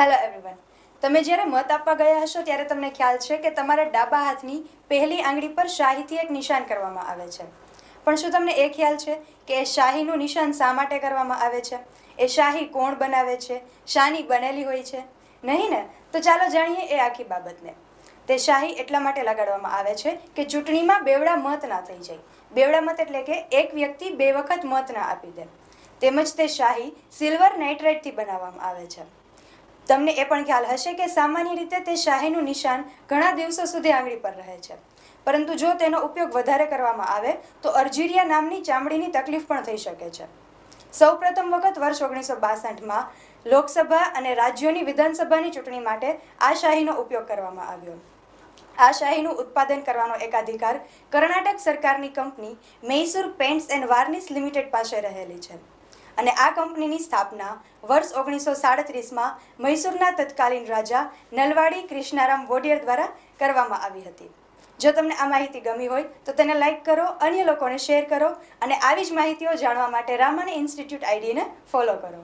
Hello everyone. તમે જ્યારે મત આપવા ગયા હશો ત્યારે તમને ખ્યાલ છે કે તમારા ડાબા હાથની પહેલી આંગળી પર શાહીથી એક નિશાન કરવામાં આવે છે. પણ શું તમને એ ખ્યાલ છે કે એ શાહીનું નિશાન શા માટે કરવામાં આવે છે? એ શાહી કોણ બનાવે છે? શાની બનેલી હોય છે? નહીં ને? તો ચાલો જાણીએ એ આખી બાબતને. તે શાહી એટલા માટે લગાડવામાં આવે છે કે ચૂંટણીમાં બેવડા મત ના થઈ જાય. બેવડા મત એટલે કે એક વ્યક્તિ બે વખત મત ના આપી દે. તેમજ તે શાહી સિલ્વર નાઇટ્રેટથી બનાવવામાં આવે છે. તમને એ પણ ખ્યાલ હશે કે સામાન્ય રીતે તે શાહીનું નિશાન ઘણા દિવસો સુધી આંગળી પર રહે છે. પરંતુ જો તેનો ઉપયોગ વધારે કરવામાં આવે તો અર્જીરિયા નામની ચામડીની તકલીફ પણ થઈ શકે છે. સૌપ્રથમ વખત વર્ષ 1962માં લોકસભા અને રાજ્યોની વિધાનસભાની ચૂંટણી માટે આ શાહીનો ઉપયોગ કરવામાં આવ્યો. આ શાહીનું ઉત્પાદન કરવાનો એકાધિકાર કર્ણાટક સરકારની company Mysore pants and varnish limited પાસે રહેલી છે. અને આ કંપનીની સ્થાપના વર્ષ 1937માં મૈસૂરના તત્કાલીન રાજા નલવાડી કૃષ્ણારામ વોડિયર દ્વારા કરવામાં આવી હતી. જો તમને આ માહિતી ગમી હોય તો તેને લાઈક કરો, અન્ય લોકોને શેર કરો અને આવી જ માહિતીઓ જાણવા માટે રામાની ઇન્સ્ટિટ્યૂટ આઈડીને ફોલો કરો.